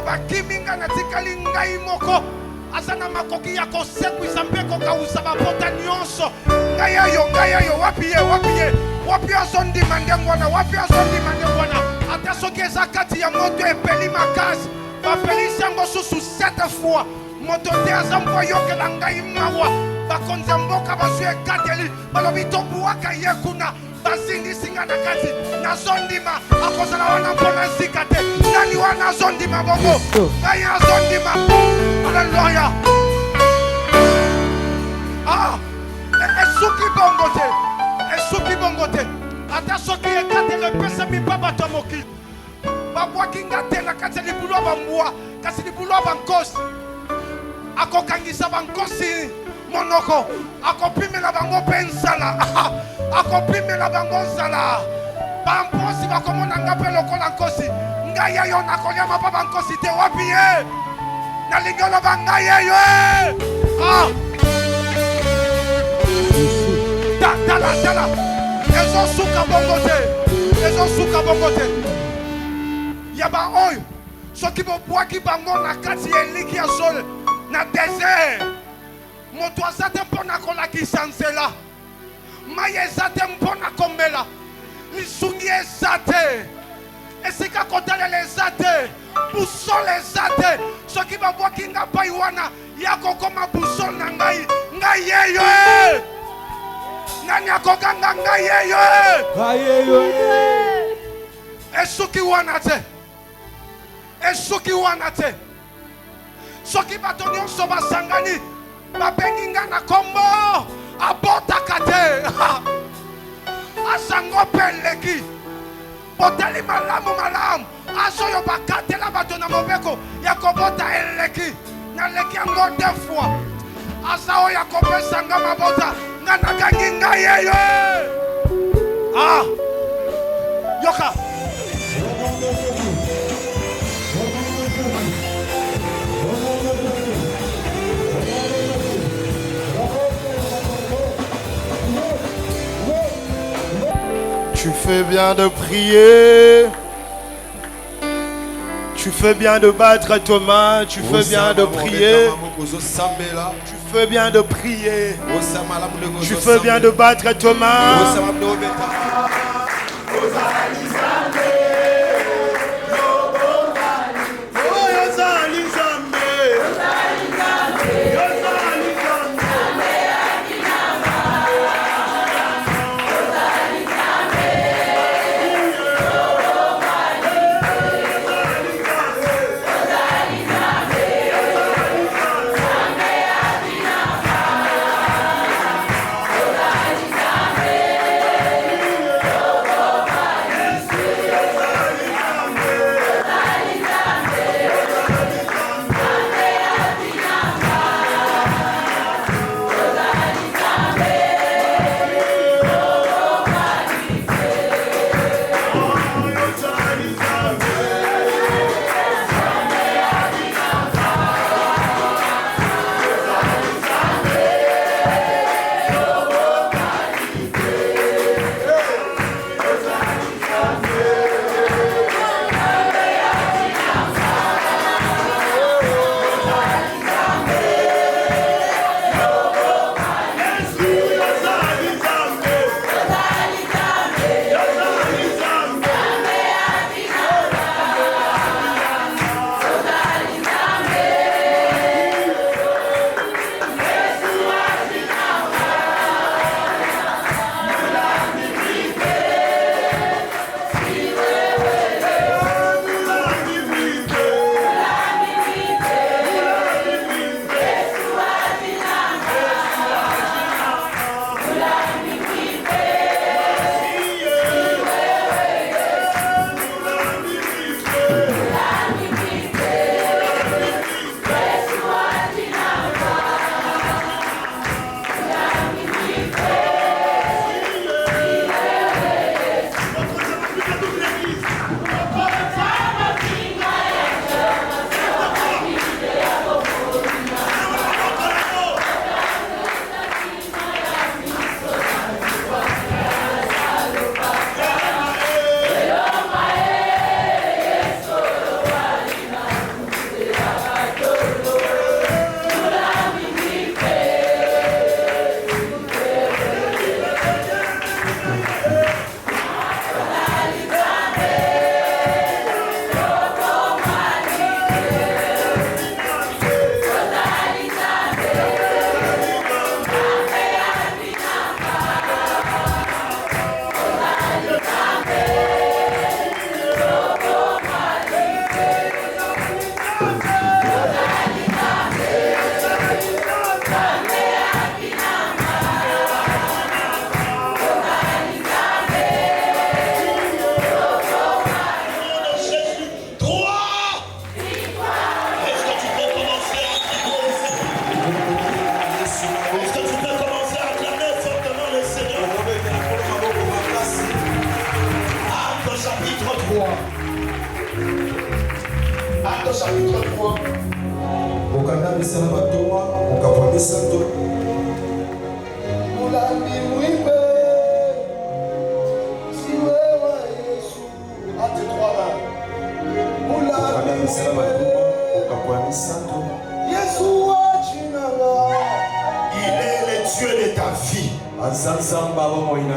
bakiminga na tikali ngai moko azana makoki ya kosekwisa mpe kokausa bapota nyonso ngai ayo wapi ye azondima ndenge wana ata soki eza kati ya moto epeli makasi bapelisi yango susu 7 fois moto te aza mpo ayokela ngai mawa bakonzi ya mboka bazwi ekateli balobi tobwaka ye kuna bazingisinga na kati nazondima akozala wana mpona zika te nani wana azondima bongo ngai azondima aleluya esuki bongo te ata soki ekateli epesami mpa bato ya mokili babwaki nga te na kati ya libulu ya bambwa kasi libulu ya bankosi akokangisa bankosi monoko akopimela bango mpe nzala akopimela bango nzala bamposi bakomona nga mpe lokola nkosi ngai yayo nakoliama mpa bankosi te wapi ye nalingi oloba ngai yeyo tala ezosuka bongo te ya baoyo soki bobwaki bango na kati ya eliki ya zole na desert moto aza te mpo na kolakisa nzela mai eza te mpo na komela lisungi eza te esika kotalela eza te busole eza te soki babwaki nga pai wana ya kokoma busole na ngai yeyo nani akokanga ngai yeyo esuki wana te soki bato nyonso basangani babengi nga na kombo abotaka te asango mpe eleki botali malamu asoyo bakatela bato na mobeko ya kobota eleki naleki yango 2 fois asa oyo akopesa nga mabota nga nakangi ngai yeyo yoka Tu fais bien de prier. Tu fais bien de battre tes mains. Tu fais bien de prier. Tu fais bien de prier. Tu fais bien de battre tes mains. Dieu de ta vie.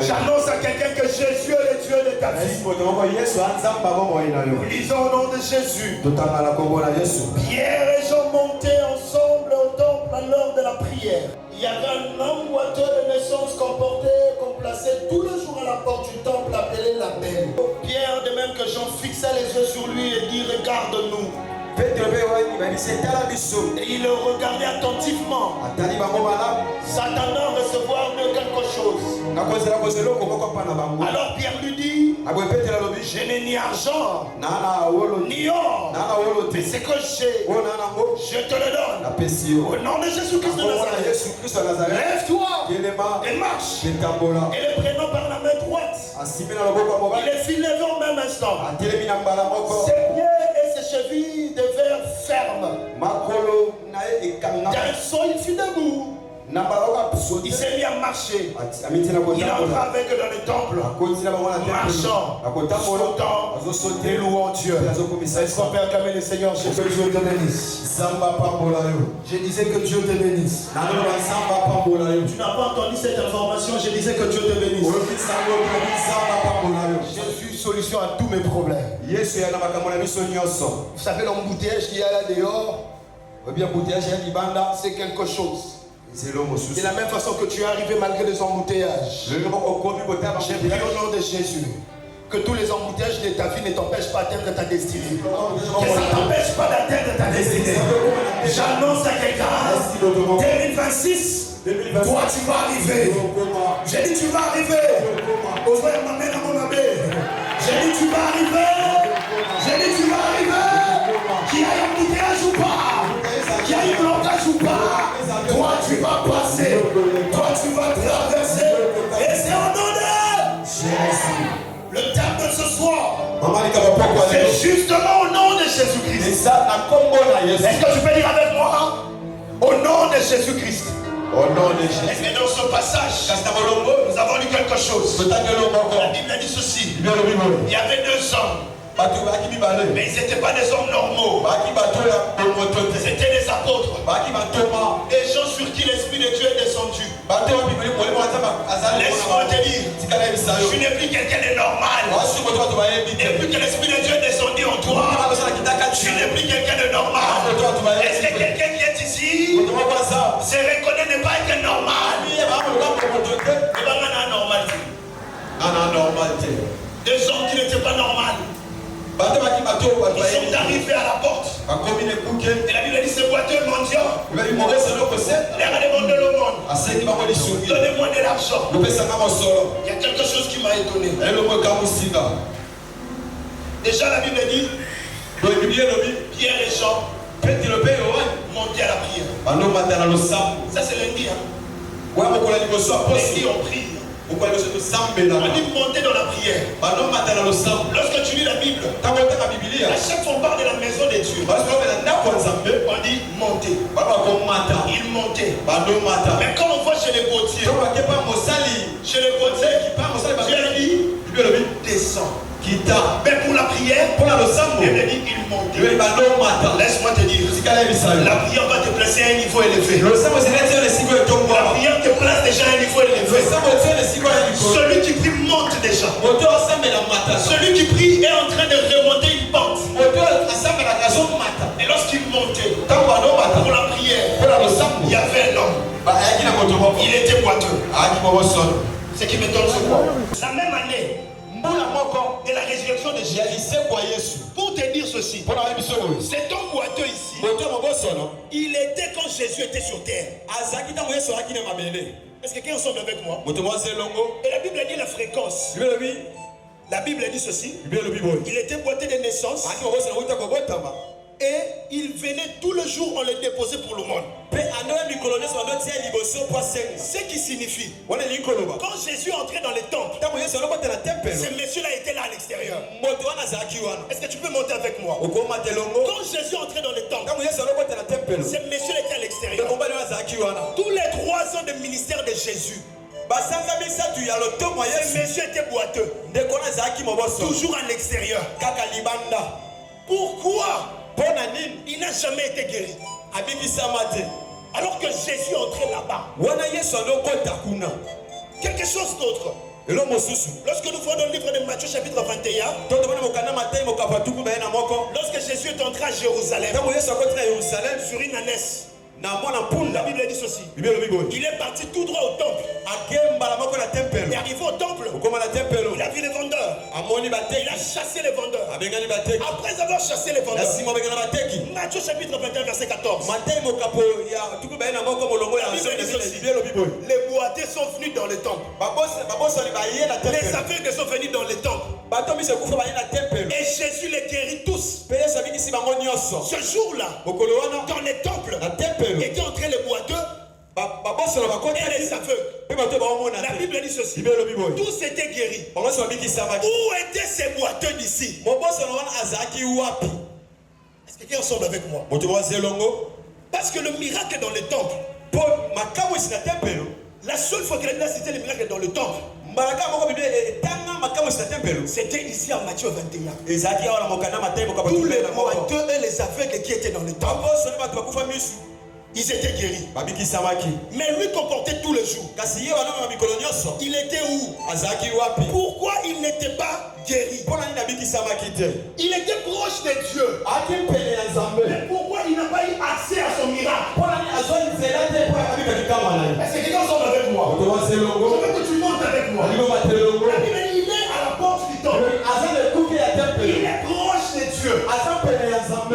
J'annonce à quelqu'un que Jésus est le Dieu de ta vie. Lisons au nom de Jésus. Pierre et Jean montaient ensemble au temple lors de la prière. Il y avait un homme boiteux de naissance qu'on plaçait tous les jours à la porte du temple appelé la Belle. Pierre, de même que Jean, fixa les yeux sur lui et dit: regarde-nous. Et il le regardait attentivement, s'attendant à recevoir de quelque chose. Alors Pierre lui dit: je n'ai ni argent, ni or, mais ce que j'ai, je te le donne. Au nom de Jésus-Christ de Nazareth, lève-toi et marche. Et le prenant par la main droite, il est fit lever au même instant. Ses pieds et ses chevilles devinrent fermes. D'un saut, il fut debout. Il s'est mis à marcher. Il entra avec eux dans le temple, marchant, sautant et louant Dieu. Est-ce qu'on peut acclamer le Seigneur? Que Dieu te bénisse. Je disais que Dieu te bénisse. Tu n'as pas entendu cette information? Je disais que Dieu te bénisse. Jésus, solution à tous mes problèmes. Vous savez l'embouteillage qu'il y a là dehors, c'est quelque chose. De la même façon que tu es arrivé malgré les embouteillages, j'ai prié au nom de Jésus que tous les embouteillages de ta vie ne t'empêchent pas d'atteindre ta destinée. Que ça ne t'empêche pas d'atteindre ta destinée. J'annonce à quelqu'un: 2026, toi tu vas arriver. J'ai dit tu vas arriver. J'ai dit tu vas arriver. J'ai dit tu vas arriver. Qu'il y ait un embouteillage ou pas, qu'il y ait un blocage ou pas, toi tu vas passer, toi tu vas traverser. Et c'est au nom de Jésus. Le thème de ce soir, c'est justement au nom de Jésus-Christ. Est-ce que tu peux dire avec moi? Au nom de Jésus-Christ. Au nom de Jésus. Est-ce que dans ce passage, nous avons lu quelque chose? La Bible a dit ceci: il y avait deux hommes, mais ils n'étaient pas des hommes normaux. C'était des apôtres. Des gens sur qui l'Esprit de Dieu est descendu. Laisse-moi te dire, tu n'es plus quelqu'un de normal. Depuis que l'Esprit de Dieu est descendu en toi, tu n'es plus quelqu'un de normal. Est-ce que quelqu'un qui est ici se reconnaît ne pas être normal? Des gens qui n'étaient pas normaux. Ils sont arrivés à la porte. Et la Bible dit: ce boiteux mendiant leur a demandé le monde. Donnez-moi de l'argent. Il y a quelque chose qui m'a étonné. Déjà la Bible dit: Pierre et Jean montaient à la prière. Ça c'est lundi. Lundi on prie. On dit monter dans la prière. Lorsque tu lis la Bible, à chaque fois on parle de la maison de Dieu, on dit monter. Il montait. Mais quand on voit chez les potiers, Dieu dit descend. Mais pour la prière, il dit il monte. Laisse-moi te dire, la prière va te placer à un niveau élevé. La prière te place déjà à un niveau élevé. Celui qui prie monte déjà. Celui qui prie est en train de remonter une pente. Et lorsqu'il montait pour la prière, il y avait un homme. Il était boiteux. Ce qui m'étonne, c'est quoi? La même année de la résurrection de Jésus. Pour te dire ceci, cet homme boiteux ici, il était quand Jésus était sur terre. Est-ce que quelqu'un ensemble avec moi? Et la Bible dit la fréquence. La Bible dit ceci: il était boiteux de naissance. Et il venait tout le jour, on le déposait pour le monde. Ce qui signifie, quand Jésus entrait dans le temple, ce monsieur-là était là à l'extérieur. Est-ce que tu peux monter avec moi? Quand Jésus entrait dans le temple, ce monsieur-là était à l'extérieur. Tous les 3 ans de ministère de Jésus, ce monsieur était boiteux. Toujours à l'extérieur. Pourquoi il n'a jamais été guéri? Alors que Jésus est entré là-bas. Quelque chose d'autre. Lorsque nous voyons dans le livre de Matthieu chapitre 21, lorsque Jésus est entré à Jérusalem, sur une ânesse, la Bible dit ceci. Il est parti tout droit au temple. Et arrivé au temple, il a vu les vendeurs. Il a chassé les vendeurs. Après avoir chassé les vendeurs, Matthieu chapitre 21 verset 14, la Bible dit ceci. Les boiteux sont venus dans le temple. Les aveugles sont venus dans le temple. Et Jésus les guérit tous. Ce jour-là, dans les temples, étaient entrés les boiteux et les aveugles. La Bible dit ceci. Tous étaient guéris. Où étaient ces boiteux d'ici? Est-ce que quelqu'un ensemble avec moi? Parce que le miracle dans le temple, la seule fois que la Bible a cité le miracle dans le temple, c'était ici en Matthieu 21. Tous les boiteux et les aveugles qui étaient dans le temple, ils étaient guéris. Mais lui comportait tous les jours. Il était où? Pourquoi il n'était pas guéri? Il était proche de Dieu. Mais pourquoi il n'a pas eu accès à son miracle? Est-ce que quelqu'un sort avec moi? Je veux que tu montes avec moi. Il est à la porte du temple. Il est proche de Dieu.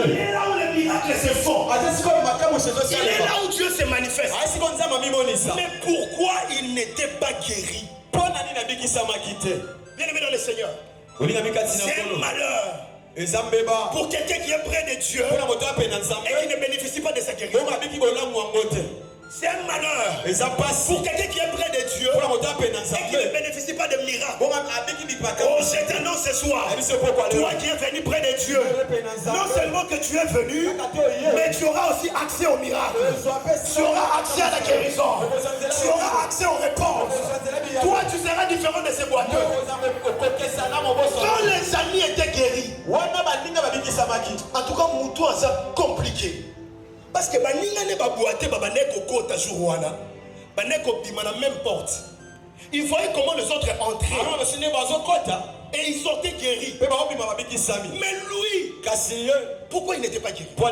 Il est là où les miracles se font. Il est là où Dieu se manifeste. Mais pourquoi il n'était pas guéri? Bien aimé dans le Seigneur, c'est un malheur pour quelqu'un qui est près de Dieu et qui ne bénéficie pas de sa guérison. C'est un malheur pour quelqu'un qui est près de Dieu et qui ne bénéficie pas de miracles. Oh, je t'annonce ce soir, toi qui es venu près de Dieu, non seulement que tu es venu, mais tu auras aussi accès au miracle. Tu auras accès à la guérison. Tu auras accès aux réponses. Toi, tu seras différent de ces boiteux. Quand les amis étaient guéris, en tout cas, mon toit, c'est compliqué. Parce que baninga ne ba boité ba baneko kota jourwana baneko bima na même porte. Ils voyaient comment les autres entraient et ils sortaient guéris. Mais lui, pourquoi il n'était pas guéri? Oh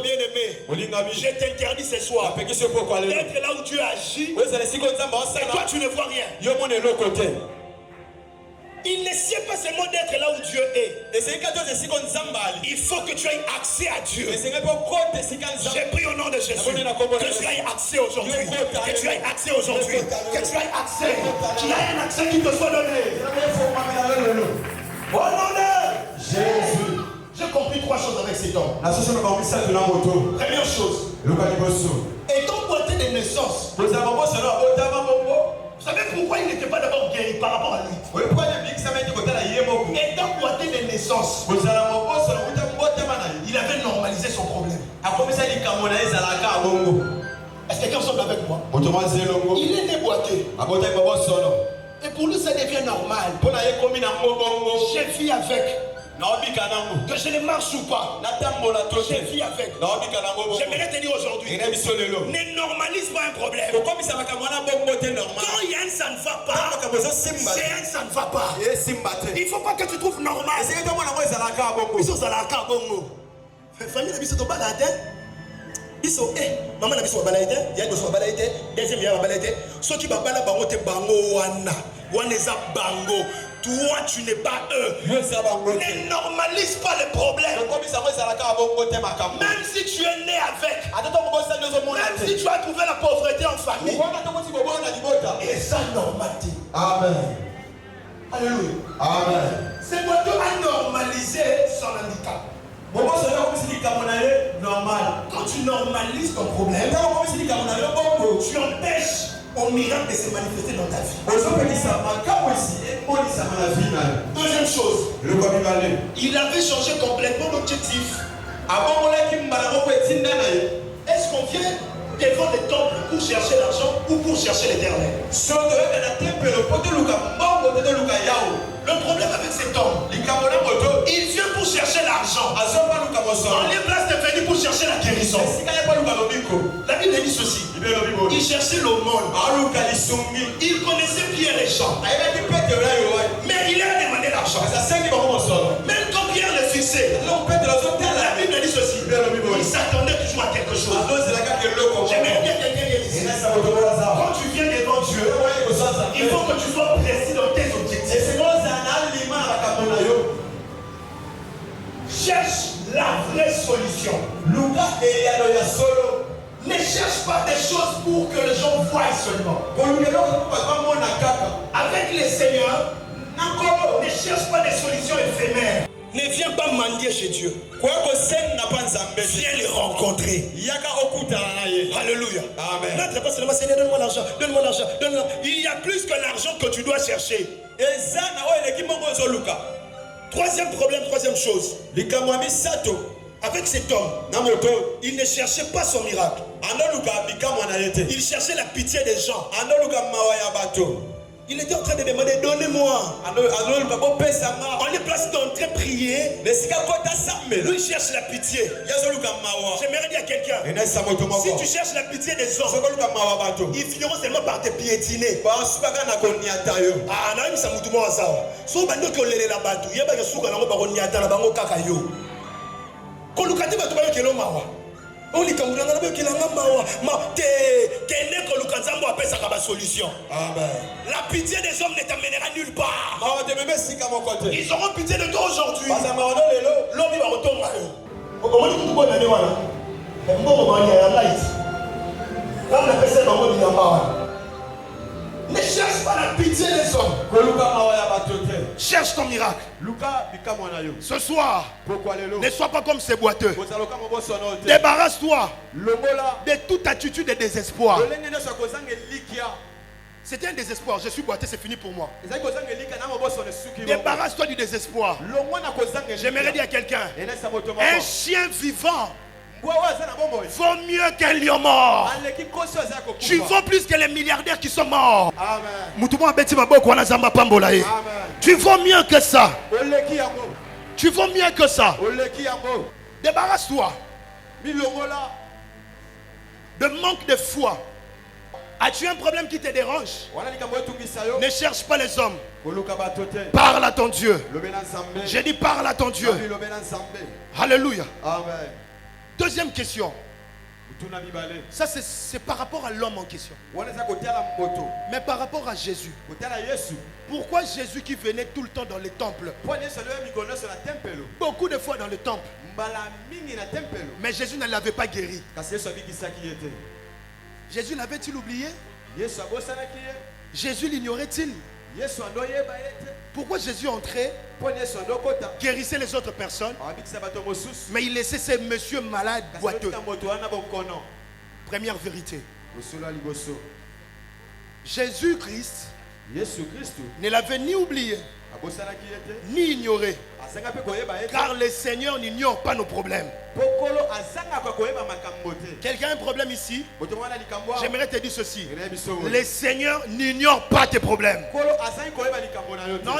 bien-aimé, je t'interdis ce soir d'être là où Dieu agit et toi tu ne vois rien. Il ne sait pas seulement d'être là où Dieu est. Il faut que tu aies accès à Dieu. J'ai pris au nom de Jésus que tu aies accès aujourd'hui. Que tu aies accès aujourd'hui. Que tu aies accès. Qu'il y ait un accès qui te soit donné. Au nom de Jésus. J'ai compris 3 choses avec cet homme. Première chose. Étant boité de naissance. Vous savez pourquoi il n'était pas d'abord guéri par rapport à lui? Étant boité de naissance, il avait normalisé son problème. Est-ce que quelqu'un semble avec moi? Il est né boité. Et pour lui ça devient normal. Je vis avec. Que je ne marche ou pas, je vis avec. J'aimerais te dire aujourd'hui, ne normalise pas un problème. Quand Yann ça ne va pas, Yann ça ne va pas. Il ne faut pas que tu trouves normal. Famille de Bissot balade. Bissot, maman na Bissot balade, Yann Bissot balade, deuxième Yann balade. Ceux qui babala bangote bango wana, waneza bango. Toi, tu n'es pas eux. Ne normalise pas les problèmes. Même si tu es né avec, même si tu as trouvé la pauvreté en famille, et ça normalité. Amen. Alléluia. Amen. C'est pour toi à normaliser son handicap. Quand tu normalises ton problème, tu empêches au miracle de se manifester dans ta vie. Deuxième chose, il avait changé complètement l'objectif. Est-ce qu'on vient devant les temples pour chercher l'argent ou pour chercher l'éternel. Le problème avec cet homme, il vient pour chercher l'argent. En lieu place de venir pour chercher la guérison. La Bible dit ceci. Il cherchait l'aumône. Il connaissait bien les gens. Mais il a demandé l'argent. Même quand Pierre le fixait, la Bible dit ceci. Il s'attendait toujours à quelque chose. J'aimerais bien quelqu'un qui dise ici. Quand tu viens devant Dieu, il faut que tu sois précis dans tes objectifs. Cherche la vraie solution. Ne cherche pas des choses pour que les gens voient seulement. Avec les seigneurs, ne cherche pas des solutions éphémères. Ne viens pas mendier chez Dieu. Viens les rencontrer. Alléluia. Amen. N'entre pas seulement, Seigneur, donne-moi l'argent, donne-moi l'argent, donne-moi. Il y a plus que l'argent que tu dois chercher. Troisième problème, troisième chose. Avec cet homme, il ne cherchait pas son miracle. Il cherchait la pitié des gens. Il était en train de demander, donnez-moi. On est place d'entrer prier. Lui il cherche la pitié. J'aimerais dire à quelqu'un, si tu cherches la pitié des hommes, ils finiront seulement par te piétiner. Ah, non, il s'en moute moi ça. Si on bande que les la bateau, il y a pas de souka na ba koniata na bango kaka yo. Kolukati ba to ba kelo mawa. On dit comme on a bien qu'il a mawa. Ma te kene kolukanzambo appelle ça comme solution. Amen. La pitié des hommes ne t'amènera nulle part. Ils auront pitié de toi aujourd'hui. L'homme il va retourner. Comment tu peux donner voilà? Ne cherche pas la pitié des hommes. Cherche ton miracle. Ce soir, ne sois pas comme ces boiteux. Débarrasse-toi de toute attitude de désespoir. C'était un désespoir. Je suis boiteux, c'est fini pour moi. Débarrasse-toi du désespoir. J'aimerais dire à quelqu'un, un chien vivant vaut mieux qu'un lion mort. Tu vaux plus que les milliardaires qui sont morts. Tu vaux mieux que ça. Tu vaux mieux que ça. Débarrasse-toi de manque de foi. As-tu un problème qui te dérange? Ne cherche pas les hommes. Parle à ton Dieu. J'ai dit parle à ton Dieu. Alléluia. Amen. Deuxième question. Ça c'est par rapport à l'homme en question. Mais par rapport à Jésus. Pourquoi Jésus qui venait tout le temps dans les temples? Beaucoup de fois dans le temple. Mais Jésus ne l'avait pas guéri. Jésus l'avait-il oublié? Jésus l'ignorait-il? Pourquoi Jésus entrait, guérissait les autres personnes, mais il laissait ces messieurs malades boiteux? Première vérité. Jésus-Christ ne l'avait ni oublié, ni ignoré. Car le Seigneur n'ignore pas nos problèmes. Quelqu'un a un problème ici? J'aimerais te dire ceci. Le Seigneur n'ignore pas tes problèmes. Non,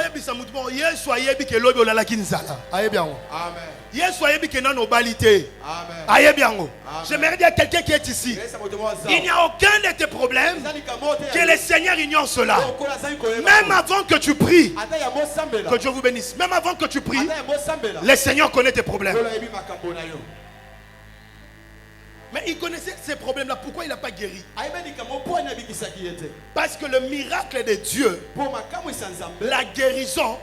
j'aimerais dire à quelqu'un qui est ici, il n'y a aucun de tes problèmes que le Seigneur ignore cela. Même avant que tu pries, que Dieu vous bénisse, même avant que tu pries, le Seigneur connaît tes problèmes. Mais il connaissait ces problèmes-là. Pourquoi il n'a pas guéri? Parce que le miracle de Dieu, la guérison,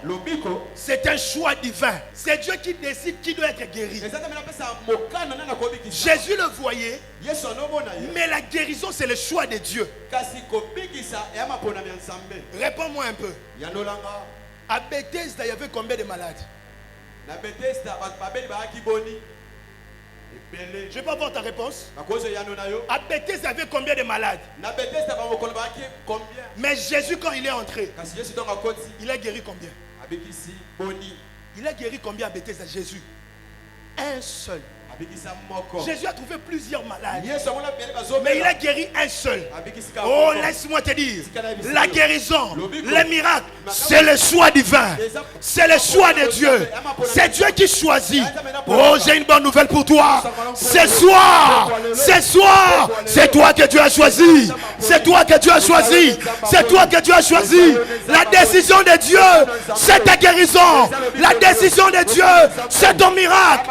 c'est un choix divin. C'est Dieu qui décide qui doit être guéri. Jésus le voyait, mais la guérison, c'est le choix de Dieu. Réponds-moi un peu. À Bethesda, il y avait combien de malades? Je peux avoir ta réponse? À Bethesda, il y avait combien de malades? Mais Jésus, quand il est entré, il a guéri combien? Il a guéri combien à Bethesda? Jésus? Un seul. Jésus a trouvé plusieurs malades, mais il a guéri un seul. Oh, laisse-moi te dire, la guérison, les miracles, c'est le choix divin. C'est le choix de Dieu. C'est Dieu qui choisit. Oh, j'ai une bonne nouvelle pour toi. Ce soir, c'est toi que Dieu a choisi. C'est toi que Dieu a choisi. C'est toi que Dieu a choisi. La décision de Dieu, c'est ta guérison. La décision de Dieu, c'est ton miracle.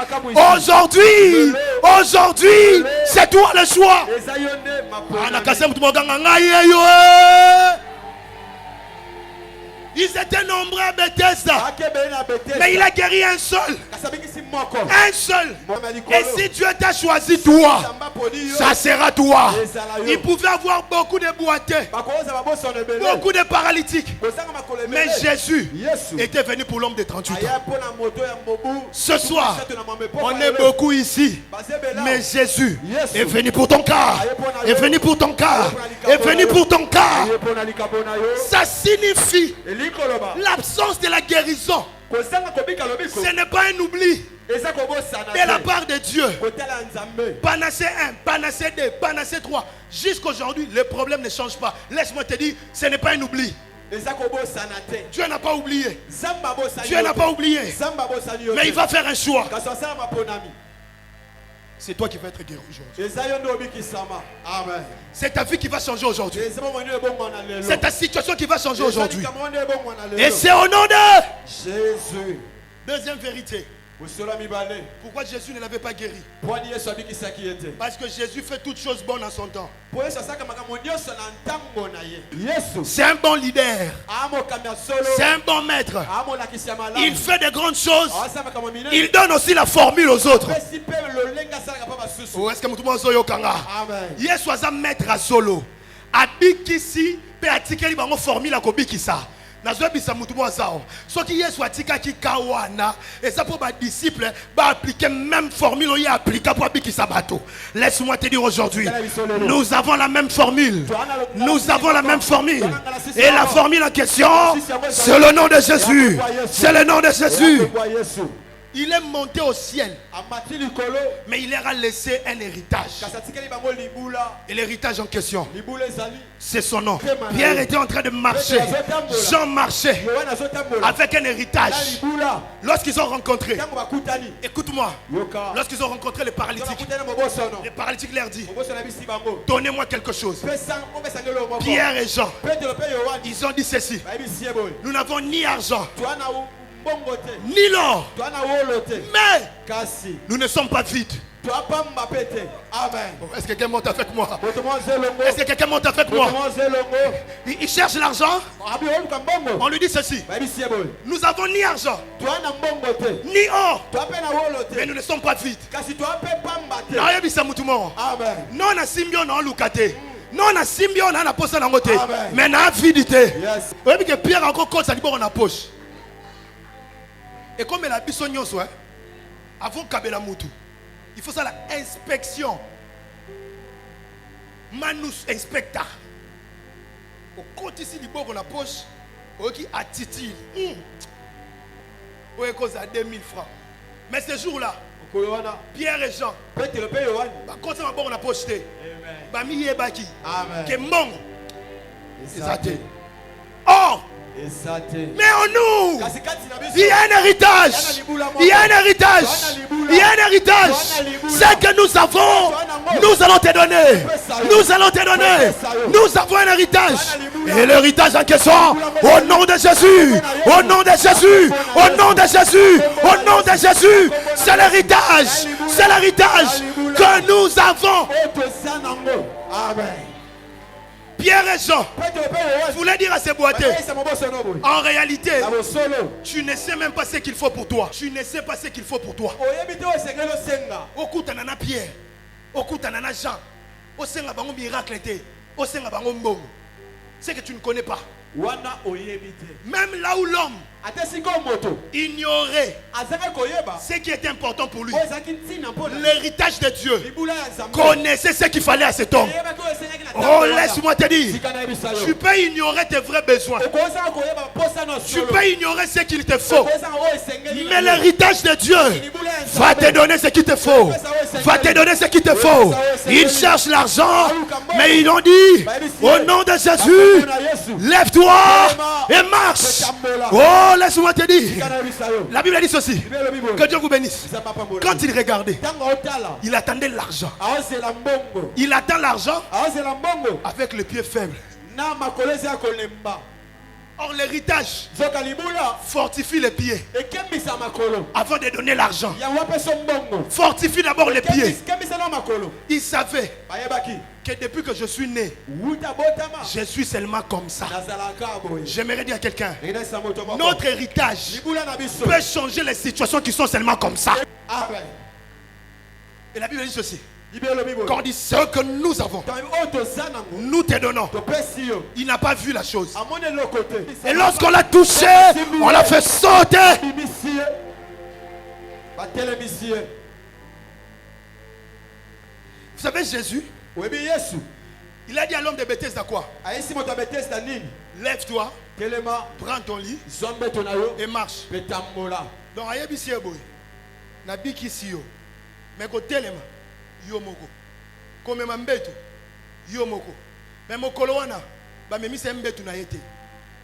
Aujourd'hui, c'est toi le choix. Ils étaient nombreux à Bethesda, mais il a guéri un seul. Un seul. Et si Dieu t'a choisi toi, ça sera toi. Il pouvait avoir beaucoup de boiteux, beaucoup de paralytiques, mais Jésus était venu pour l'homme de 38 ans. Ce soir, on est beaucoup ici, mais Jésus est venu pour ton cas. Est venu pour ton cas. Est venu pour ton cas. Ça signifie l'absence de la guérison. Ce n'est pas un oubli de la part de Dieu. Panacée 1, Panacée 2, Panacée 3. Jusqu'aujourd'hui, le problème ne change pas. Laisse-moi te dire, ce n'est pas un oubli. Dieu n'a pas oublié. Dieu n'a pas oublié. Mais il va faire un choix. C'est toi qui vas être guéri aujourd'hui. C'est ta vie qui va changer aujourd'hui. C'est ta situation qui va changer aujourd'hui. Et c'est au nom de Jésus. Deuxième vérité. Pourquoi Jésus ne l'avait pas guéri? Parce que Jésus fait toutes choses bonnes en son temps. C'est un bon leader. C'est un bon maître. Il fait de grandes choses. Il donne aussi la formule aux autres. Est-ce que vous avez Yesu aza maître à solo. Abikisi pe atikeli bango formule akobikisa. Nazobisa mutu mwazao. Soki Yesu atika ki kawana, et ça pour ba disciples ba appliquer même formule on y applique pour abikisa bateau. Laisse-moi te dire aujourd'hui, nous avons la même formule. Nous avons la même formule. Et la formule en question, c'est le nom de Jésus. C'est le nom de Jésus. Il est monté au ciel, mais il leur a laissé un héritage. Et l'héritage en question, c'est son nom. Pierre était en train de marcher. Jean marchait avec un héritage. Lorsqu'ils ont rencontré, écoute-moi, lorsqu'ils ont rencontré les paralytiques leur disent, donnez-moi quelque chose. Pierre et Jean, ils ont dit ceci: nous n'avons ni argent ni l'or, mais nous ne sommes pas vides. Est-ce que quelqu'un monte avec moi? Est-ce que quelqu'un monte avec moi? Il cherche l'argent. On lui dit ceci: nous avons ni argent ni or, mais nous ne sommes pas vides. Non, na simbio na lukate. Non, na simbio na posa na ngote. Mais na vidité. Vous voyez que Pierre encore compte sa libère en poche. Et comme la bisognon soit, avant Kabela Moutou, il faut ça la inspection. Manus inspecta. Au côté ici, il y a la poche, qui a titi. Où est cause à 2000 francs. Mais ce jour-là, Pierre et Jean, quand ça va bon, on a pocheté. Bami et Baki. Que mon. Oh! Mais en nous, il y a un héritage. Il y a un héritage. Il y a un héritage. C'est que nous avons, nous allons te donner. Nous allons te donner. Nous avons un héritage. Et l'héritage en question, au nom de Jésus, au nom de Jésus, au nom de Jésus, au nom de Jésus, c'est l'héritage. C'est l'héritage que nous avons. Amen. Pierre et Jean voulaient dire à ces boiteux, en réalité, tu ne sais même pas ce qu'il faut pour toi. Tu ne sais pas ce qu'il faut pour toi. Okutanana Pierre, Okutanana Jean, Osenga bango miracle, Osenga bango mbongo. C'est que tu ne connais pas. Même là où l'homme ignorait ce qui était important pour lui, l'héritage de Dieu connaissait ce qu'il fallait à cet homme. Oh, laisse-moi te dire, tu peux ignorer tes vrais besoins, tu peux ignorer ce qu'il te faut, mais l'héritage de Dieu va te donner ce qu'il te faut, va te donner ce qu'il te faut. Ils cherchent l'argent, mais ils ont dit, au nom de Jésus, lève-toi et marche. Oh, laisse-moi te dire, la Bible dit ceci, que Dieu vous bénisse. Quand il regardait, il attendait l'argent. Il attend l'argent avec le pied faible. Or, l'héritage fortifie les pieds avant de donner l'argent. Fortifie d'abord les pieds. Il savait que depuis que je suis né, je suis seulement comme ça. J'aimerais dire à quelqu'un, notre héritage peut changer les situations qui sont seulement comme ça. Et la Bible dit ceci. Quand on dit ce que nous avons, nous te donnons. Il n'a pas vu la chose. Et lorsqu'on l'a touché, on l'a fait sauter. Vous savez, Jésus, il a dit à l'homme de Bethesda quoi? Lève-toi, prends ton lit et marche. Donc, mais yo moko comme mambeto yo moko mais mokolo wana ba memisa mbetu na yete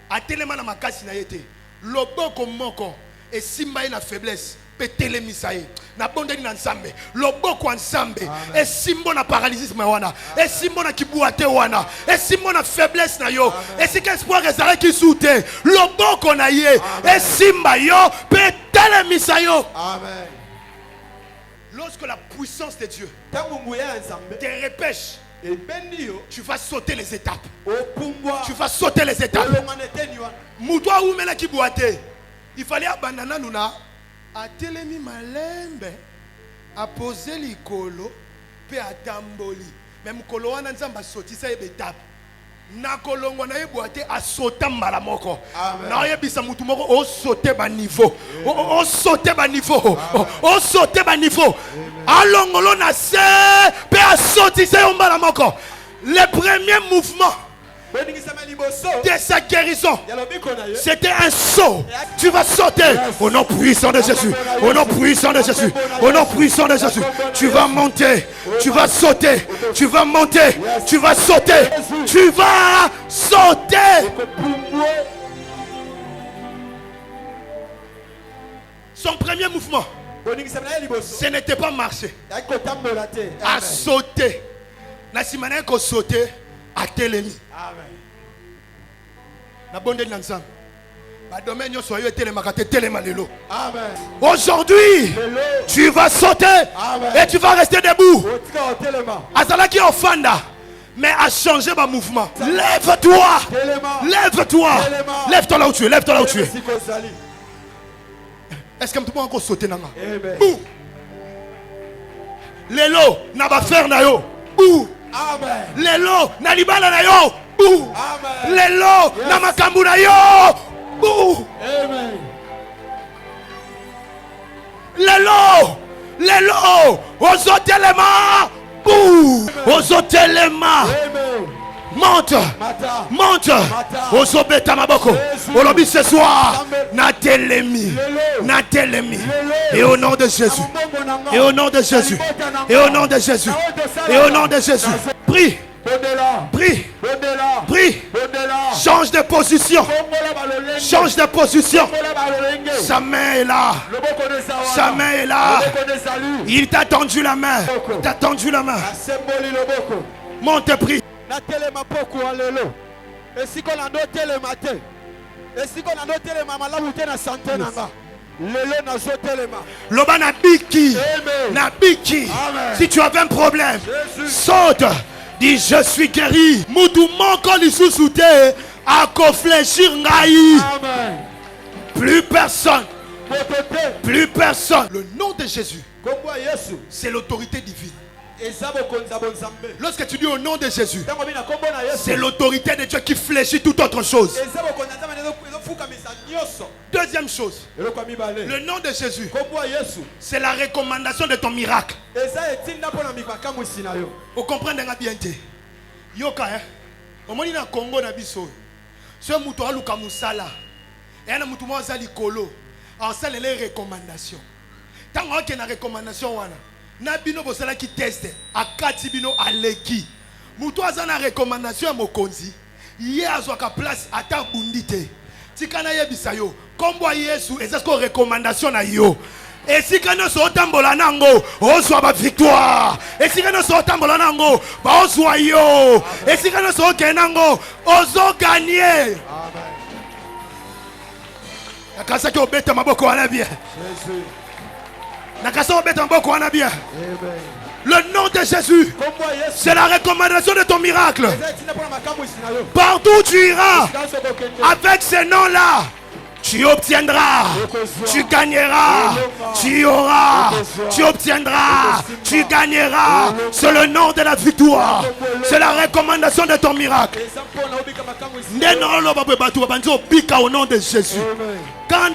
atelema na makasi na yete loboko moko et simba na faiblesse petelemisa ye na bondeli na nzambe loboko nzambe et simbo na paralysisme wana et simbo na kibuate wana et simbo na faiblesse na yo et si espoir ezala ki soute loboko na ye et simba yo petelemisa yo. Amen. Lorsque la puissance de Dieu te repêche, tu vas sauter les étapes. Tu vas sauter les étapes. Moutoua ou mena ki boite. Il fallait abandonner nous na. A telemi malembe. A poser l'ikolo. Pe a tamboli. Même kolo wana nzamba sauti sa étape. Na kolongo na yeboate a sauter malamoko. Na yebisa mutu moko o sauter ba niveau. O sauter ba niveau. O sauter ba niveau. Alongolo na se pe a sauter sa malamoko. Le premier mouvement de sa guérison, c'était un saut. Tu vas sauter au nom puissant de Jésus. Au nom puissant de Jésus. Au nom puissant de Jésus. Tu vas monter. Tu vas sauter. Tu vas monter. Tu vas sauter. Tu vas sauter. Son premier mouvement, ce n'était pas marcher. À sauter. Nasimane ko sauter. À Télémi. Aujourd'hui, tu vas sauter et tu vas rester debout. Azalaki Ofanda, mais a changé ma mouvement. Lève-toi, lève-toi, lève-toi là où tu es, lève-toi là où tu es. Est-ce que tu peux encore sauter? Lelo, n'a pas faire na yo. Amen. Lelo na libala na yo. Lelo na makambu na yo. Amen. Lelo ozotelema. Ozotelema. Monte. Monte. Ozobeta maboko. Olobi ce soir na telemi. Na telemi. Et au nom de Jésus. Et au nom de Jésus. Et au nom de Jésus. Et au nom de Jésus. Prie. Prie. Prie. Change de position. Change de position. Sa main est là. Sa main est là. Il t'a tendu la main. Il t'a tendu la main. Monte, prie. Loba na biki. Na biki. Si tu avais un problème, saute. Dis je suis guéri. Moutou manko li sousouté. A koflechir ngai. Plus personne. Plus personne. Le nom de Jésus, c'est l'autorité divine. Lorsque tu dis au nom de Jésus, c'est l'autorité de Dieu qui fléchit toute autre chose. Deuxième chose, le nom de Jésus, c'est la recommandation de ton miracle. Vous comprenez bien? Yoka, hein? Au moins, dans le Congo, ce mouton a luka musala. Et un mouton a zali kolo. En ça, les recommandations. Tant qu'il y a une recommandation, na bino bosala qui teste. A kati bino aleki. Mouton a une recommandation à mokonzi. Yé a zoaka place à ta bundite. Tikana yebisa yo. Kombo Yesu, et c'est ce qu'on recommandation à yo. Et si quand nous sommes tambola nango, on soit ba victoire. Et si quand nous sommes tambola nango, ba on soit yo. Et si quand nous sommes kenango, on zo gagner. Nakasa ki obeta maboko wana bien. Jésus. Nakasa obeta maboko wana bien. Le nom de Jésus, c'est la recommandation de ton miracle. Partout où tu iras, avec ce nom-là, tu obtiendras, tu gagneras, tu auras, tu obtiendras, tu gagneras. C'est le nom de la victoire. C'est la recommandation de ton miracle. Au nom de Jésus. Quand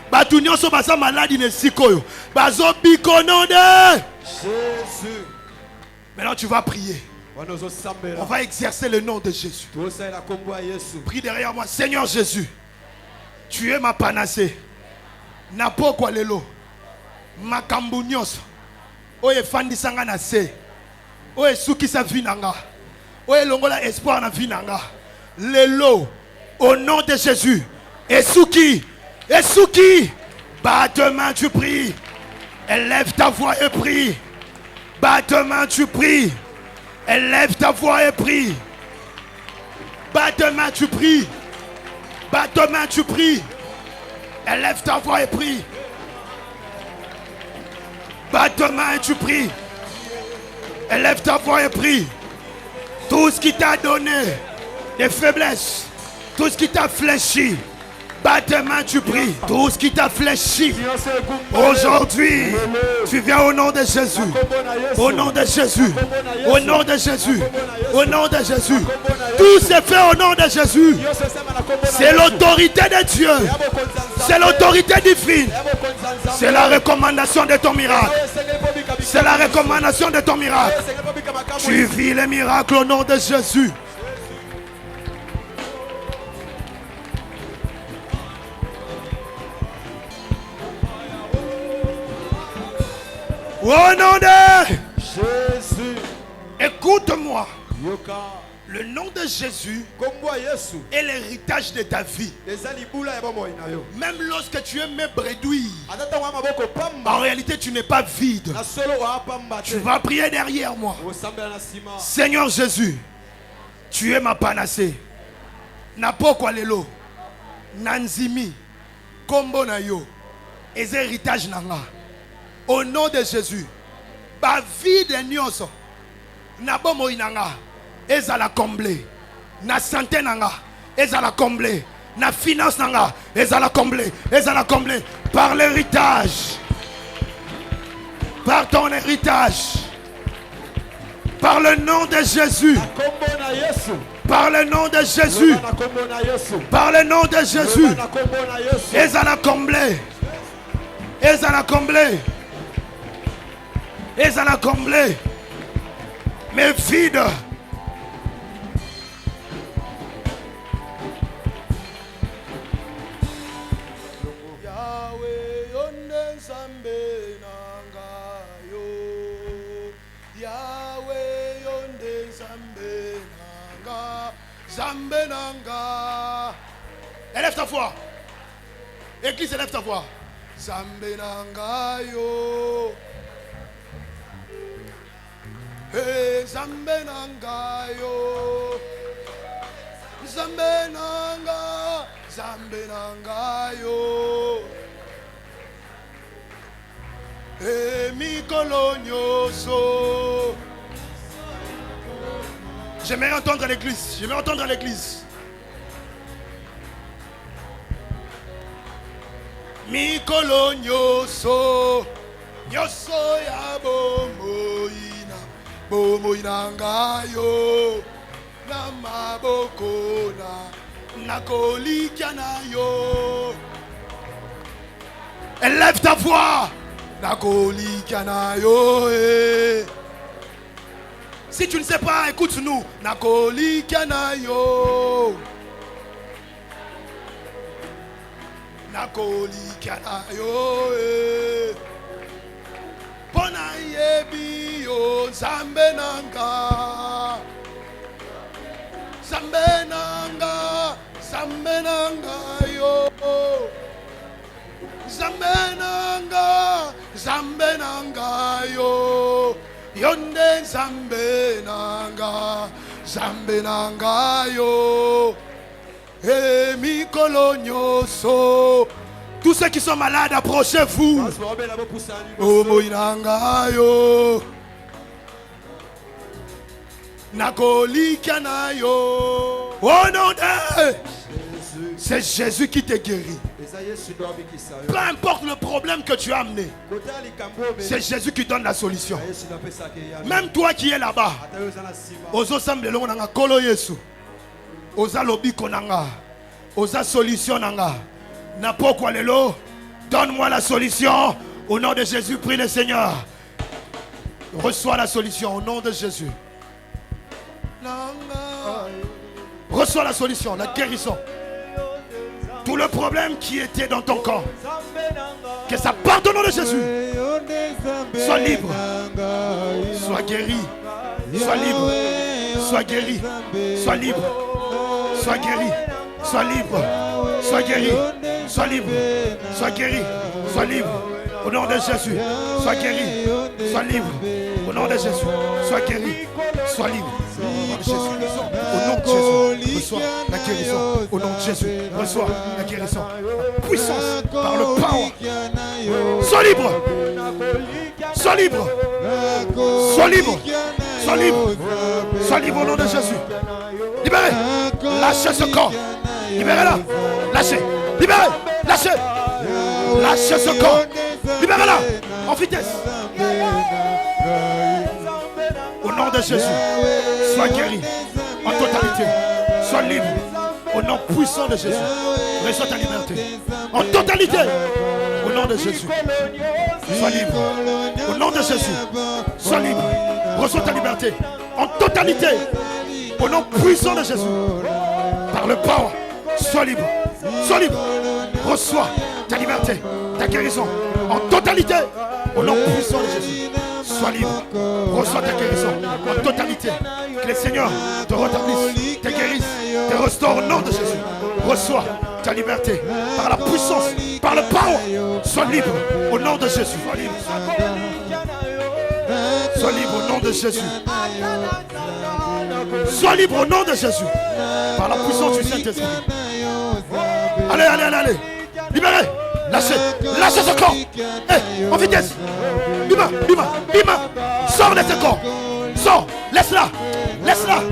batu nyonso baza maladi ne sikoyo bazo biko nom de Jésus. Maintenant tu vas prier. On va exercer le nom de Jésus. Prie derrière moi. Seigneur Jésus, tu es ma panacée. Napo kwa lelo makambu nyonso oye fandisanga na se oye sukisa vinanga oye longola espoir na vinanga lelo au nom de Jésus. Esuki, bat de main tu pries. Élève ta voix et prie. Bat de main tu pries. Élève ta voix et prie. Bat de main tu pries. Bat de main tu pries. Élève ta voix et prie. Bat de main et tu pries. Élève ta voix et prie. Tout ce qui t'a donné des faiblesses, tout ce qui t'a fléchi, bat tes mains, tu pries. Tout ce qui t'a fléchi, aujourd'hui, tu viens au nom de Jésus. Au nom de Jésus. Au nom de Jésus. Au nom de Jésus. Tout s'est fait au nom de Jésus. C'est l'autorité de Dieu. C'est l'autorité divine. C'est la recommandation de ton miracle. C'est la recommandation de ton miracle. Tu vis les miracles au nom de Jésus. Au nom de Jésus. Écoute-moi. Le nom de Jésus est l'héritage de ta vie. Même lorsque tu es bredouille, en réalité tu n'es pas vide. Tu vas prier derrière moi. Seigneur Jésus, tu es ma panacée. Napoko lelo, nanzimi, kombo na yo, et héritage nanga. Au nom de Jésus, ba vie de nyonso, na bomo inanga. Ezala comblé. Na santé nanga. Ezala comblé. Na finance nanga. Ezala comblé. Ezala comblé. Par l'héritage. Par ton héritage. Par le nom de Jésus. Par le nom de Jésus. Par le nom de Jésus. Ezala comblé. Ezala comblé. Ezala comblé. Mais vide. Zambenanga. Élève ta voix. Église, élève ta voix. Zambenanga yo. Hey, Zambenanga yo. Zambenanga. Zambenanga yo. Hey, mikolo nyoso. J'aimerais entendre l'église. J'aimerais entendre l'église. Mikolo nyoso. Nyoso ya bomoina, bomoina ngayo, na maboko na kolikia na yo. Élève ta voix, na kolikia na yo. Si tu ne sais pas, écoute-nous. Na kolikia na yo. Na kolikia na yo. Pona yebi yo zambe nanga. Zambe nanga. Zambe nanga yo. Zambe nanga. Zambe nanga yo. Yonde zambe nanga. Zambe nanga yo. Et mikolo nyoso. Tous ceux qui sont malades, approchez-vous. Oh moinanga yo. Nakolika na yo. Oh non, c'est Jésus qui te guérit. Peu importe le problème que tu as amené, c'est Jésus qui donne la solution. Même toi qui es là-bas, ozo semble lo nanga kolo Yesu. Oza lobiko nanga. Oza solution nanga. Na pourquoi lelo, donne-moi la solution. Au nom de Jésus, prie le Seigneur. Reçois la solution au nom de Jésus. Reçois la solution, la guérison. Tout le problème qui était dans ton corps, que ça parte au nom de Jésus. Sois libre. Sois guéri. Sois libre. Sois guéri. Sois libre. Sois guéri. Sois libre. Sois guéri. Sois libre. Sois guéri. Sois libre. Au nom de Jésus. Sois guéri. Sois libre. Au nom de Jésus. Sois guéri. Sois libre. Au nom de Jésus. Reçois la guérison. Au nom de Jésus. Reçois la guérison. La puissance par le power. Sois libre. Sois libre. Sois libre. Sois libre. Sois libre au nom de Jésus. Libérez. Lâchez ce corps. Libérez-la. Lâchez. Libérez. Lâchez. Lâchez ce corps. Libérez-la. En vitesse. Au nom de Jésus. Sois guéri. En totalité. Sois libre. Au nom puissant de Jésus. Reçois ta liberté. En totalité. Au nom de Jésus. Sois libre. Au nom de Jésus. Sois libre. Reçois ta liberté. En totalité. Au nom puissant de Jésus. Par le power. Sois libre. Sois libre. Reçois ta liberté. Ta guérison. En totalité. Au nom puissant de Jésus. Sois libre. Reçois ta guérison. En totalité. Que le Seigneur te rétablisse, te guérisse, te restaure au nom de Jésus. Reçois ta liberté. Par la puissance. Par le power. Sois libre. Au nom de Jésus. Sois libre. Sois libre au nom de Jésus. Sois libre au nom de Jésus. Par la puissance du Saint-Esprit. Allez, allez, allez, allez. Libérez. Lâchez. Lâchez ce corps. Hey, en vitesse. Bima, bima, bima. Sors de ce corps. Sors. Laisse-la. Laisse-la.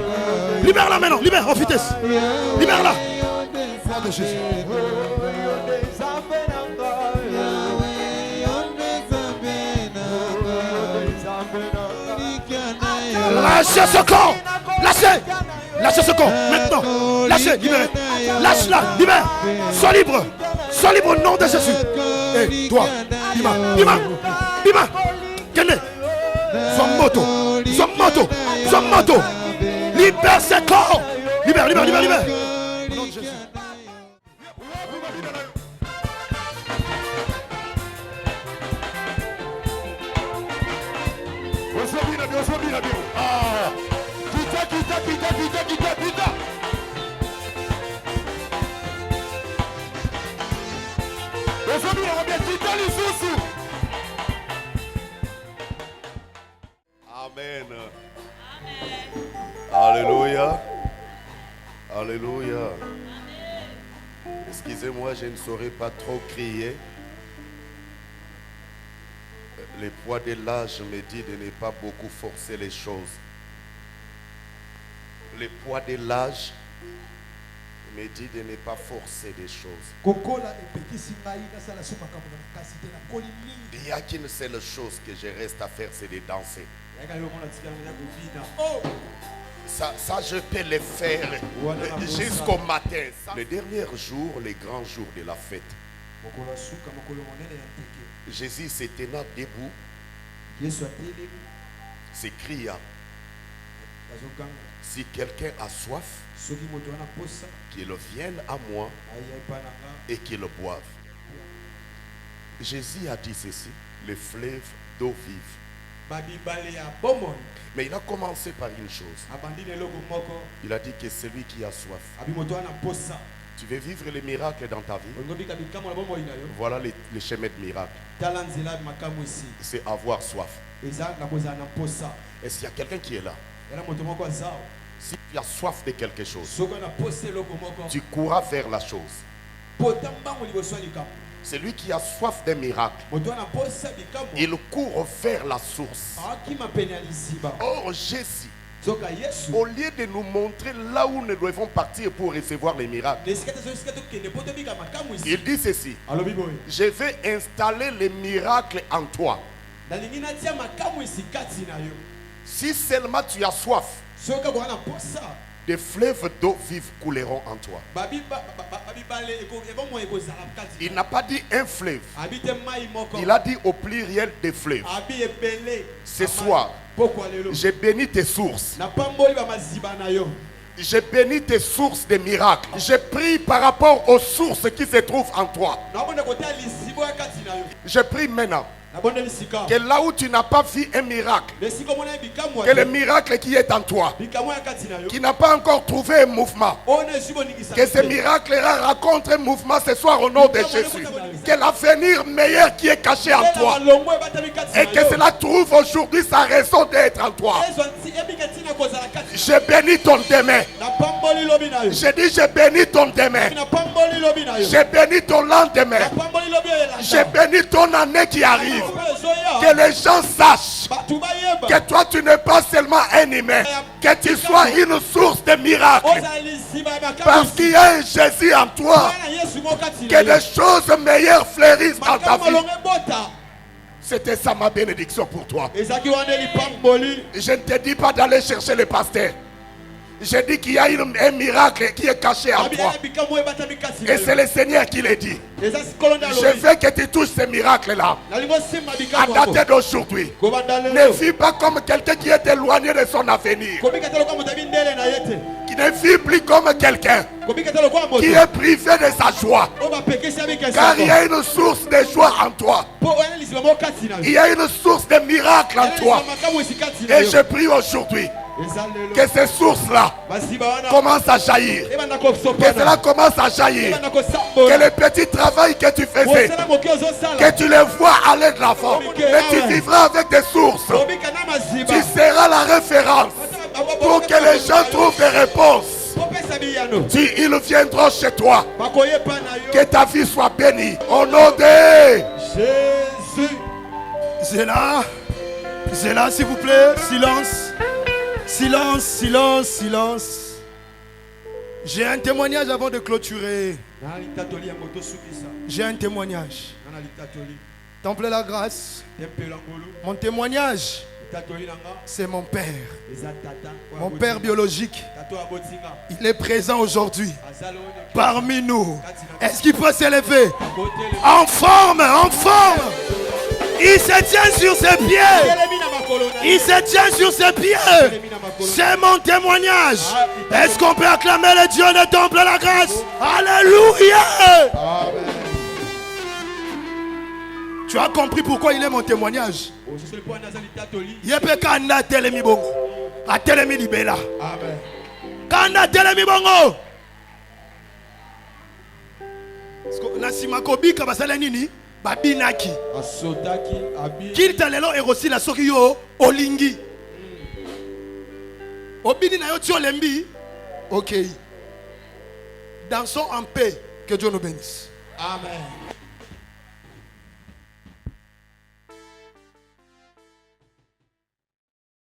Libère-la maintenant. Libère en vitesse. Libère-la. Au nom de Jésus. Lâchez ce corps. Lâchez. Lâchez ce corps. Maintenant. Lâchez. Libérez. Lâche-la. Libère. Sois libre. Sois libre au nom de Jésus. Et toi. Bima. Bima. Bima. Kene. Sois moto. Sois moto. Sois moto. Libère ce corps. Libère. Libère. Libère. Libère. Au nom de Jésus. Ah, kita. Amen. Alléluia. Alléluia. Excusez-moi, je ne saurais pas trop crier. Le poids de l'âge me dit de ne pas beaucoup forcer les choses. Le poids de l'âge me dit de ne pas forcer des choses. Il n'y a qu'une seule chose que je reste à faire, c'est de danser. Ça, je peux le faire jusqu'au matin. Le dernier jour, les grands jours de la fête, Jésus se tenant debout, s'écria: si quelqu'un a soif, qu'il vienne à moi et qu'il boive. Jésus a dit ceci: le fleuve d'eau vive. Mais il a commencé par une chose. Il a dit que celui qui a soif, tu veux vivre les miracles dans ta vie, voilà les chemins de miracles. C'est avoir soif. Est-ce qu'il y a quelqu'un qui est là? Si tu as soif de quelque chose, tu courras vers la chose. Celui qui a soif d'un miracle, il court vers la source. Or Jésus, au lieu de nous montrer là où nous devons partir pour recevoir les miracles, il dit ceci: je vais installer les miracles en toi. Si seulement tu as soif, des fleuves d'eau vive couleront en toi. Il n'a pas dit un fleuve, il a dit au pluriel des fleuves. Ce soir, j'ai béni tes sources. J'ai béni tes sources de miracles. Je prie par rapport aux sources qui se trouvent en toi. Je prie maintenant que là où tu n'as pas vu un miracle, que le miracle qui est en toi, qui n'a pas encore trouvé un mouvement, que ce miracle-là rencontre un mouvement ce soir au nom de Jésus. Que l'avenir meilleur qui est caché en toi, et que cela trouve aujourd'hui sa raison d'être en toi. Je bénis ton demain. Je dis je bénis ton demain. Je bénis ton lendemain. Je bénis ton année qui arrive. Que les gens sachent que toi tu n'es pas seulement un humain, que tu sois une source de miracles. Parce qu'il y a un Jésus en toi, que les choses meilleures fleurissent dans ta vie. C'était ça ma bénédiction pour toi. Je ne te dis pas d'aller chercher le pasteur. Je dis qu'il y a un miracle qui est caché en toi. Et c'est le Seigneur qui l'a dit. Je veux que tu touches ce miracle-là. À dater d'aujourd'hui. Ne vis pas comme quelqu'un qui est éloigné de son avenir. Qui ne vit plus comme quelqu'un qui est privé de sa joie. Car il y a une source de joie en toi. Il y a une source de miracle en toi. Et je prie aujourd'hui que ces sources-là commencent à jaillir. Que cela commence à jaillir. Que le petit travail que tu faisais, que tu les vois aller de l'avant. Et tu vivras avec des sources. Tu seras la référence pour que les gens trouvent des réponses. Ils viendront chez toi. Que ta vie soit bénie. Au nom de Jésus. C'est là, s'il vous plaît. Silence. Silence, silence, silence. J'ai un témoignage avant de clôturer. J'ai un témoignage. Temple la grâce. Mon témoignage, c'est mon père. Mon père biologique. Il est présent aujourd'hui parmi nous. Est-ce qu'il peut s'élever? En forme, en forme. Il se tient sur ses pieds. Il se tient sur ses pieds. C'est mon témoignage. Est-ce qu'on peut acclamer le Dieu de Temple la grâce? Alléluia. Amen. Tu as compris pourquoi il est mon témoignage? Il est peut kanda telemi bongo. A telemi libela. Amen. Kanda telemi bongo. Nasima kobika basala nini? Babinaki. Asotaki abi. Kilta lelo erosi la soki yo olingi. Obini na yo ti olembi. OK. Dansons en paix. Que Dieu nous bénisse. Amen.